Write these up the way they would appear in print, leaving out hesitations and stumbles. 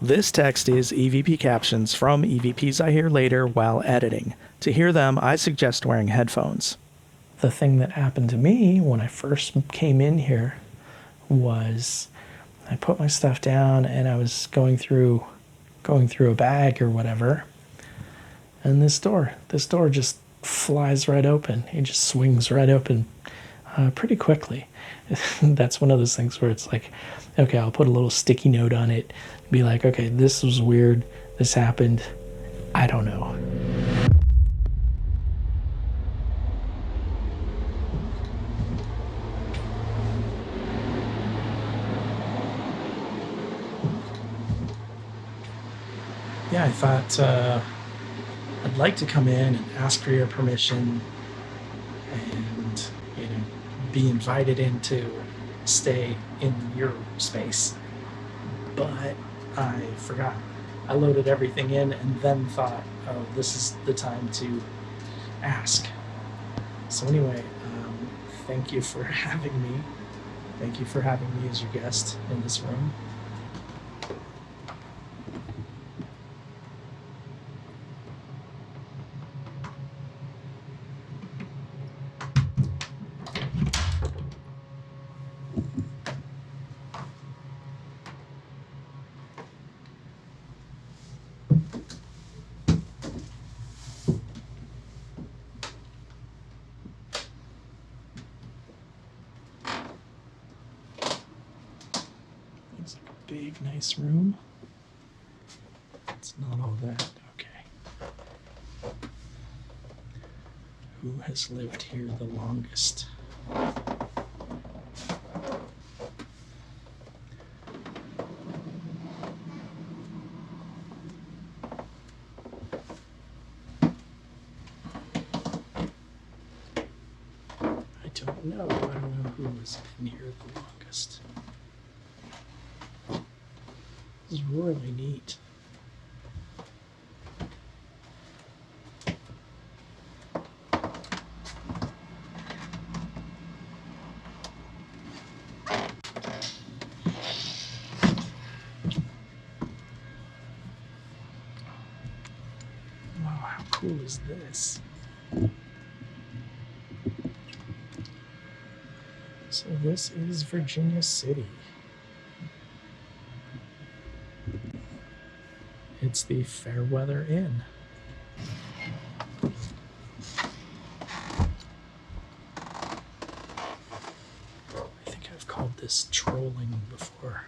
This text is EVP captions from EVPs I hear later while editing. To hear them, I suggest wearing headphones. The thing that happened to me when I first came in here was I put my stuff down and I was going through a bag or whatever, and this door just flies right open. It just swings right open pretty quickly. That's one of those things where it's like, okay, I'll put a little sticky note on it, be like, okay, this was weird, this happened, I don't know. Yeah, I thought I'd like to come in and ask for your permission and, be invited in to stay in your space. But I forgot. I loaded everything in and then thought, oh, this is the time to ask. So anyway, thank you for having me. Thank you for having me as your guest in this room. It's like a big, nice room. It's not all that. Okay. Who has lived here the longest? I don't know who has been here the longest. This is really neat. Wow, how cool is this? So this is Virginia City. It's the Fairmont Inn. I think I've called this Strolling before.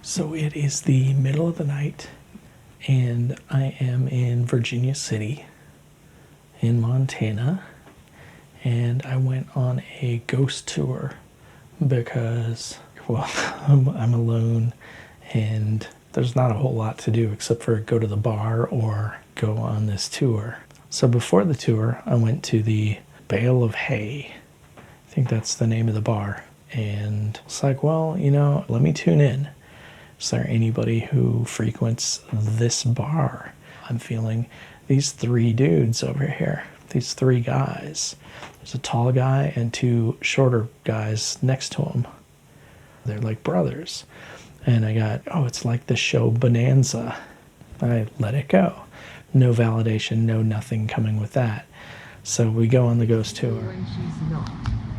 So it is the middle of the night, and I am in Virginia City, in Montana, and I went on a ghost tour because, well, I'm alone, and there's not a whole lot to do except for go to the bar or go on this tour. So before the tour, I went to the Bale of Hay. I think that's the name of the bar. and it's like, well, let me tune in. Is there anybody who frequents this bar? I'm feeling these three dudes over here, these three guys. There's a tall guy and two shorter guys next to him. They're like brothers. And I got, it's like the show Bonanza. I let it go. No validation, no nothing coming with that. So we go on the ghost tour. When she's not.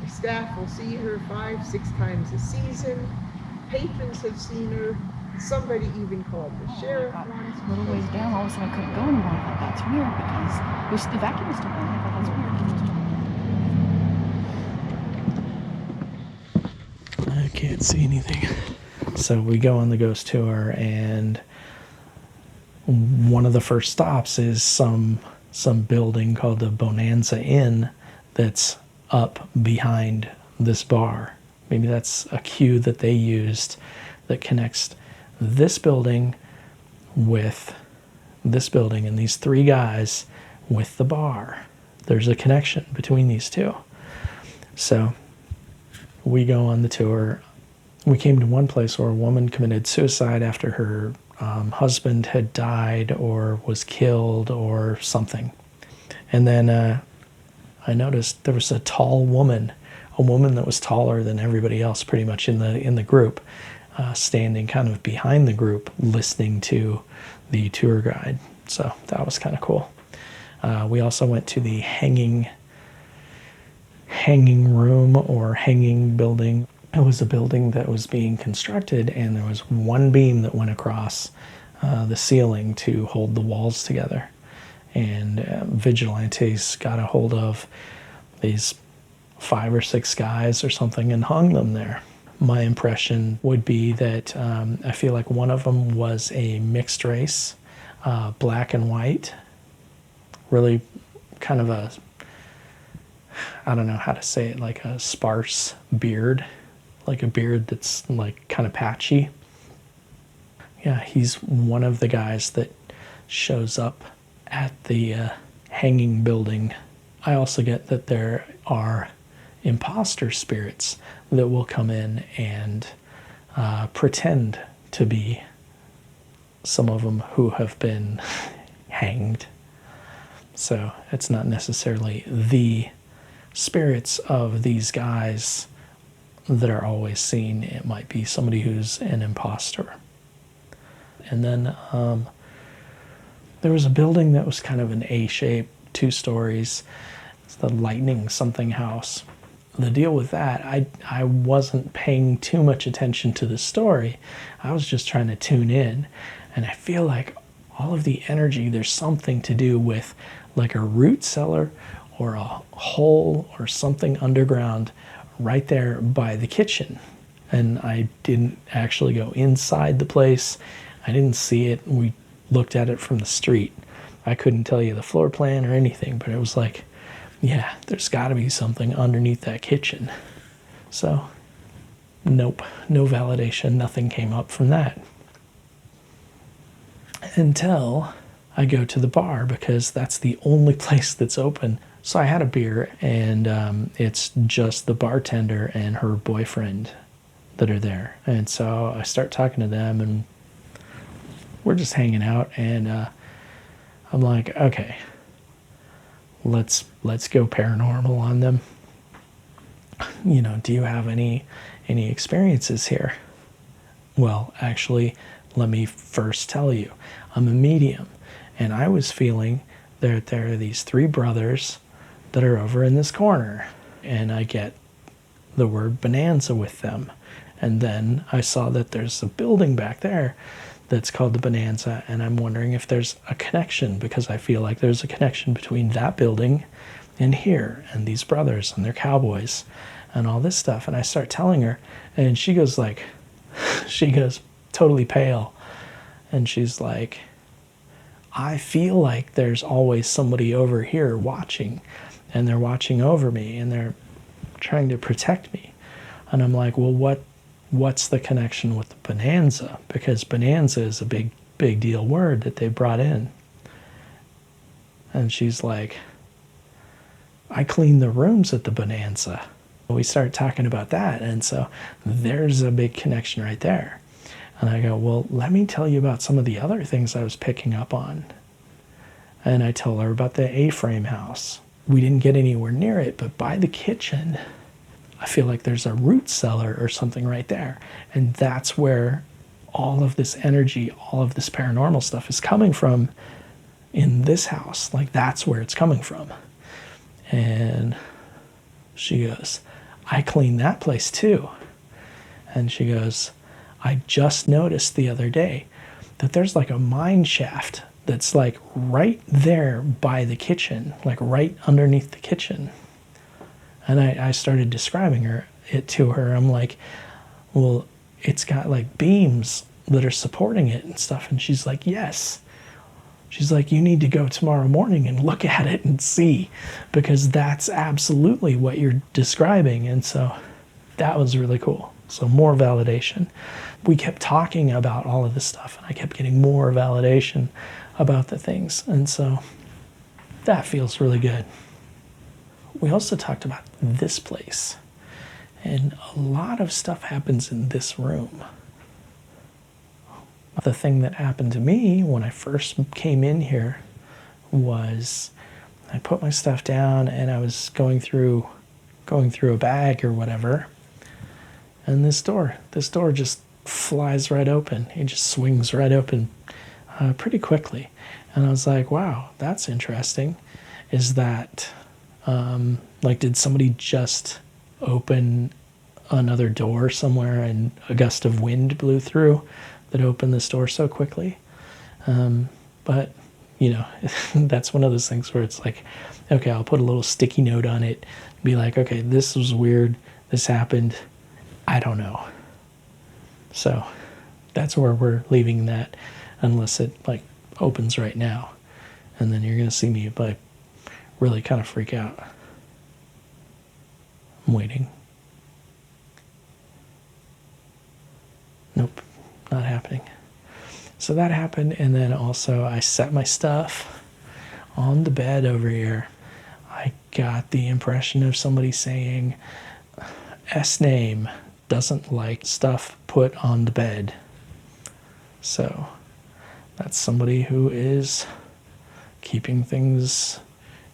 The staff will see her 5-6 times a season. Patrons have seen her. Somebody even called the sheriff once. A little ways down, all of a sudden I couldn't go anymore. I thought that's weird because the vacuum was still going. I thought that's weird. I can't see anything. So we go on the ghost tour, and one of the first stops is some building called the Bonanza Inn that's up behind this bar. Maybe that's a cue that they used that connects this building with this building and these three guys with the bar. There's a connection between these two. So we go on the tour. We came to one place where a woman committed suicide after her husband had died or was killed or something. And then I noticed there was a tall woman, a woman that was taller than everybody else pretty much in the group, standing kind of behind the group listening to the tour guide. So that was kind of cool. We also went to the hanging room or hanging building. It was a building that was being constructed, and there was one beam that went across the ceiling to hold the walls together. And vigilantes got a hold of these 5 or 6 guys or something and hung them there. My impression would be that I feel like one of them was a mixed race, black and white, really kind of a, I don't know how to say it, like a sparse beard, like a beard that's like kind of patchy. Yeah, he's one of the guys that shows up at the hanging building. I also get that there are imposter spirits that will come in and pretend to be some of them who have been hanged. So it's not necessarily the spirits of these guys that are always seen. It might be somebody who's an imposter. And then there was a building that was kind of an A shape, 2 stories. It's the Lightning something house. The deal with that, I wasn't paying too much attention to the story. I was just trying to tune in. And I feel like all of the energy, there's something to do with like a root cellar or a hole or something underground right there by the kitchen. And I didn't actually go inside the place. I didn't see it. We looked at it from the street. I couldn't tell you the floor plan or anything, but it was like, yeah, there's got to be something underneath that kitchen. So, nope, no validation, nothing came up from that. Until I go to the bar, because that's the only place that's open. So I had a beer, and it's just the bartender and her boyfriend that are there. And so I start talking to them, and we're just hanging out, and I'm like, okay, let's go paranormal on them. Do you have any experiences here? Well, actually, let me first tell you, I'm a medium, and I was feeling that there are these 3 brothers that are over in this corner, and I get the word bonanza with them. And then I saw that there's a building back there that's called the Bonanza, and I'm wondering if there's a connection, because I feel like there's a connection between that building and here, and these brothers and their cowboys and all this stuff. And I start telling her, and she goes totally pale, and she's like, I feel like there's always somebody over here watching, and they're watching over me, and they're trying to protect me. And I'm like, well, what's the connection with the Bonanza? Because Bonanza is a big deal word that they brought in. And she's like, I clean the rooms at the Bonanza. We started talking about that, and so there's a big connection right there. And I go, well, let me tell you about some of the other things I was picking up on. And I tell her about the A-frame house. We didn't get anywhere near it, but by the kitchen, I feel like there's a root cellar or something right there. And that's where all of this energy, all of this paranormal stuff is coming from in this house. Like, that's where it's coming from. And she goes, I cleaned that place too. And she goes, I just noticed the other day that there's like a mine shaft that's like right there by the kitchen, like right underneath the kitchen. And I started describing it to her. I'm like, well, it's got like beams that are supporting it and stuff. And she's like, yes. She's like, you need to go tomorrow morning and look at it and see, because that's absolutely what you're describing. And so that was really cool. So more validation. We kept talking about all of this stuff, and I kept getting more validation about the things. And so that feels really good. We also talked about this place, and a lot of stuff happens in this room. The thing that happened to me when I first came in here was I put my stuff down and I was going through a bag or whatever, and this door just flies right open. It just swings right open pretty quickly. And I was like, wow, that's interesting. Is that like, did somebody just open another door somewhere and a gust of wind blew through that opened this door so quickly? But, you know, that's one of those things where it's like, okay, I'll put a little sticky note on it, be like, okay, this was weird, this happened, I don't know. So that's where we're leaving that, unless it like opens right now. And then you're going to see me like really kind of freak out. I'm waiting. Nope, not happening. So that happened, and then also I set my stuff on the bed over here. I got the impression of somebody saying, S name doesn't like stuff put on the bed. So that's somebody who is keeping things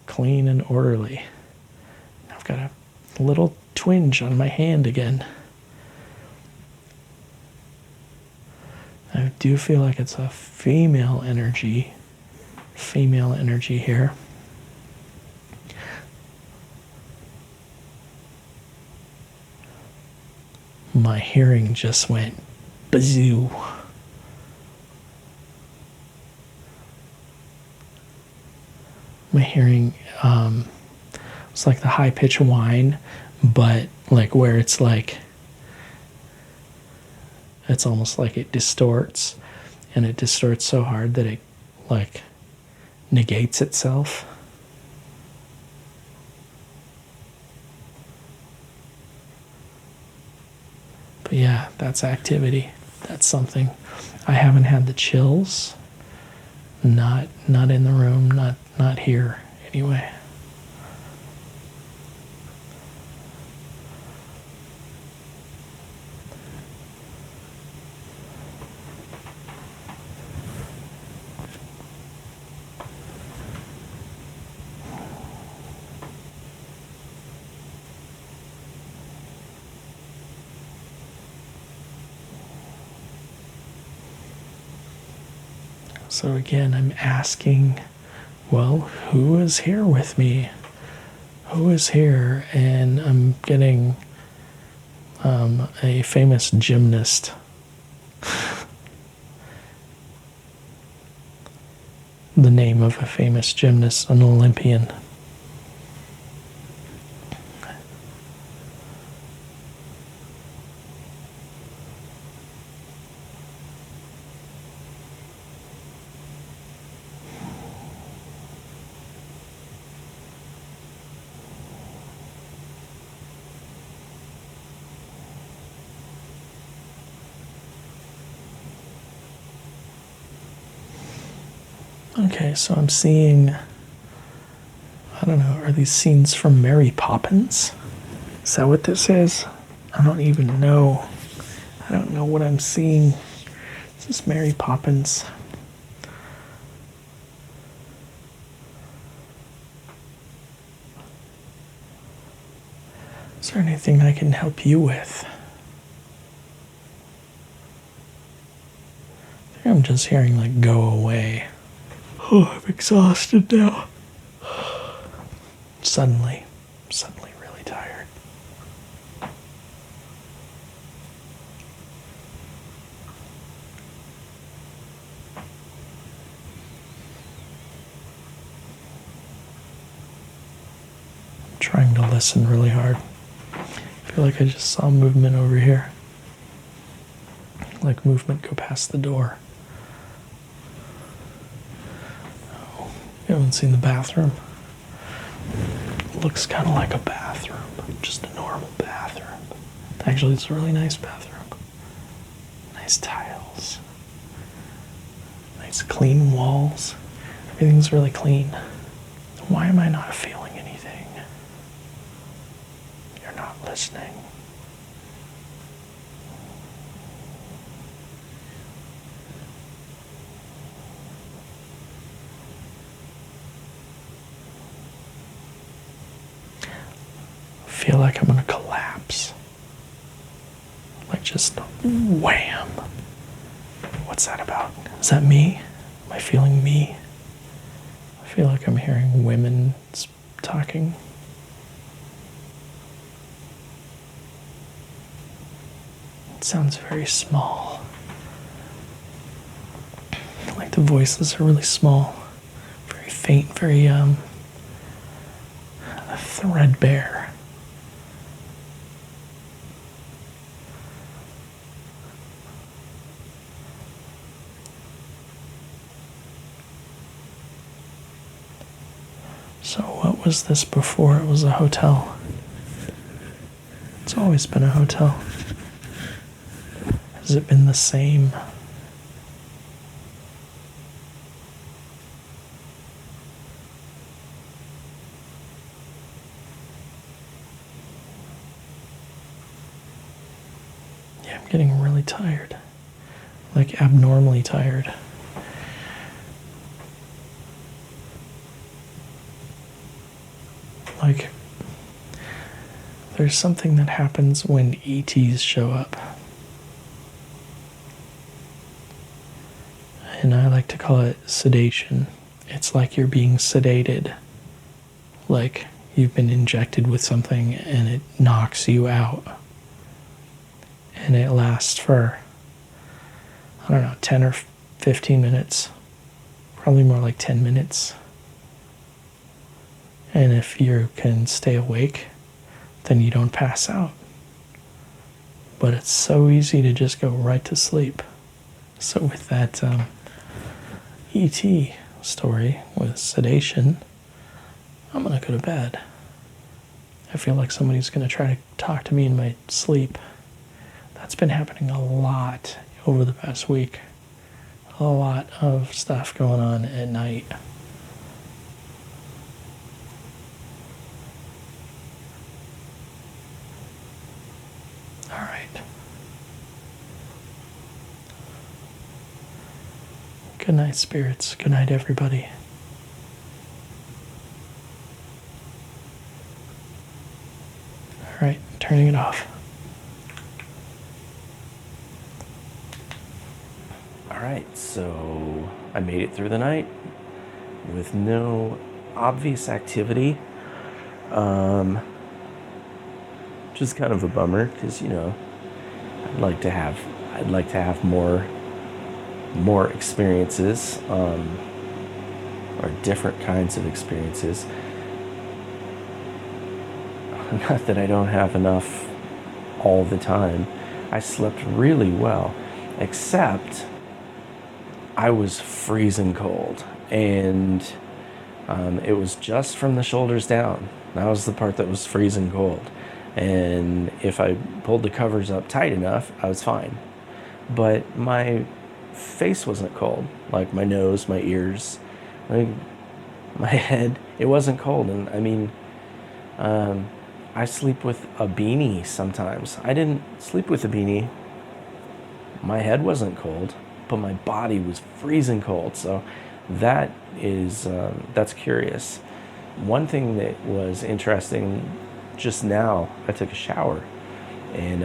clean and orderly. I've got a little twinge on my hand again. I do feel like it's a female energy here. My hearing just went bazoo. My hearing it's like the high-pitched whine, but like where it's like, it's almost like it distorts, and it distorts so hard that it like negates itself. But yeah, that's activity. That's something. I haven't had the chills. Not in the room, not here anyway. So again, I'm asking, well, who is here with me? Who is here? And I'm getting a famous gymnast. The name of a famous gymnast, an Olympian. Okay, so I'm seeing, I don't know, are these scenes from Mary Poppins? Is that what this is? I don't even know. I don't know what I'm seeing. Is this Mary Poppins? Is there anything I can help you with? I think I'm just hearing like go away. Oh, I'm exhausted now. Suddenly really tired. I'm trying to listen really hard. I feel like I just saw movement over here. Like movement go past the door. Oh, you haven't seen the bathroom? Looks kind of like a bathroom, just a normal bathroom. Actually, it's a really nice bathroom. Nice tiles. Nice clean walls. Everything's really clean. Why am I not feeling anything? You're not listening. I feel like I'm gonna collapse. Like just wham. What's that about? Is that me? Am I feeling me? I feel like I'm hearing women talking. It sounds very small. Like the voices are really small, very faint, very threadbare. So what was this before it was a hotel? It's always been a hotel. Has it been the same? Yeah, I'm getting really tired. Like abnormally tired. Like, there's something that happens when ETs show up. And I like to call it sedation. It's like you're being sedated. Like you've been injected with something and it knocks you out. And it lasts for, I don't know, 10 or 15 minutes. Probably more like 10 minutes. And if you can stay awake, then you don't pass out. But it's so easy to just go right to sleep. So with that ET story with sedation, I'm going to go to bed. I feel like somebody's going to try to talk to me in my sleep. That's been happening a lot over the past week. A lot of stuff going on at night. All right. Good night, spirits. Good night, everybody. All right, turning it off. All right, so I made it through the night with no obvious activity. Just kind of a bummer because, you know, I'd like to have more experiences, or different kinds of experiences. Not that I don't have enough all the time. I slept really well, except I was freezing cold, and it was just from the shoulders down. That was the part that was freezing cold. And if I pulled the covers up tight enough, I was fine. But my face wasn't cold, like my nose, my ears, like my head. It wasn't cold, and I mean, I sleep with a beanie sometimes. I didn't sleep with a beanie. My head wasn't cold, but my body was freezing cold. So that is, that's curious. One thing that was interesting, just now, I took a shower, and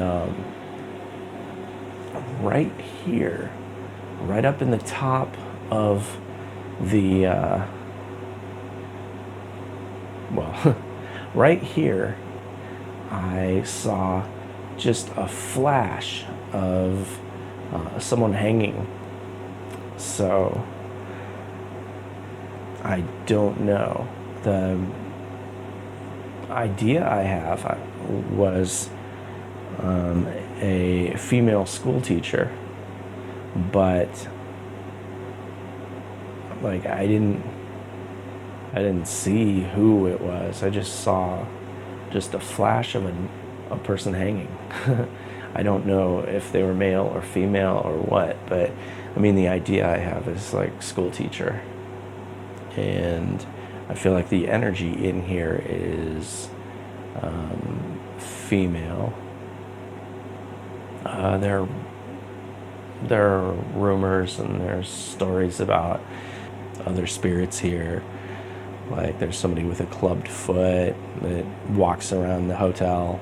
right here, right up in the top of the, well, right here, I saw just a flash of someone hanging. So I don't know. The idea I have was a female school teacher, but like I didn't see who it was. I just saw just a flash of a person hanging. I don't know if they were male or female or what, but I mean, the idea I have is like school teacher. And I feel like the energy in here is female. There are rumors and there's stories about other spirits here. Like there's somebody with a clubbed foot that walks around the hotel.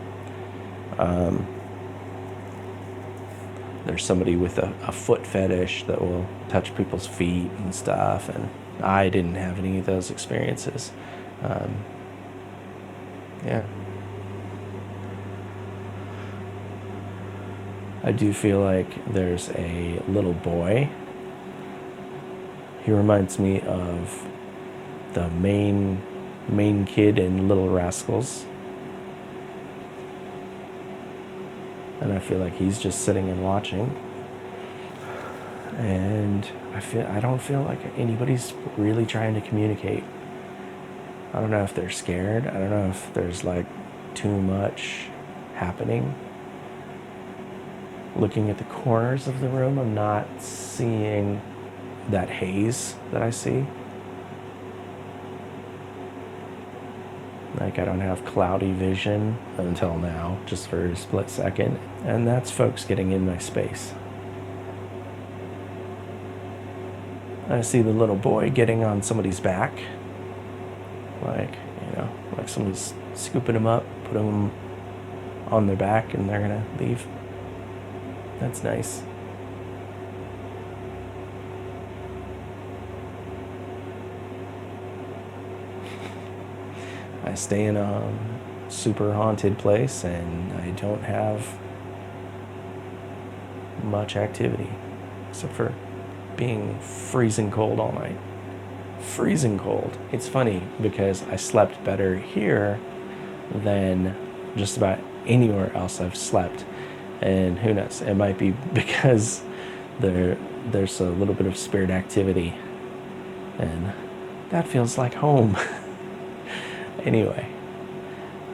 There's somebody with a foot fetish that will touch people's feet and stuff, and I didn't have any of those experiences. Yeah. I do feel like there's a little boy. He reminds me of the main kid in Little Rascals. And I feel like he's just sitting and watching. And I don't feel like anybody's really trying to communicate. I don't know if they're scared. I don't know if there's like too much happening. Looking at the corners of the room, I'm not seeing that haze that I see. Like I don't have cloudy vision until now, just for a split second. And that's folks getting in my space. I see the little boy getting on somebody's back. Like, like somebody's scooping him up, putting him on their back, and they're gonna leave. That's nice. I stay in a super haunted place and I don't have much activity except for being freezing cold all night. Freezing cold. It's funny because I slept better here than just about anywhere else I've slept. And who knows, it might be because there's a little bit of spirit activity and that feels like home. Anyway,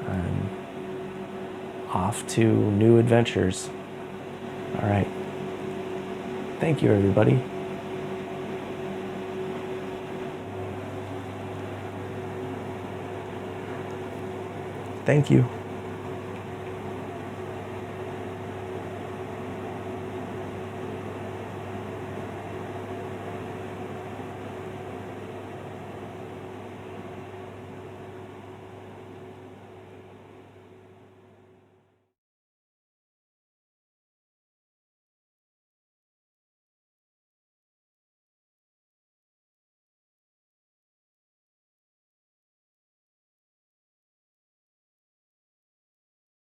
I'm off to new adventures. All right. Thank you, everybody. Thank you.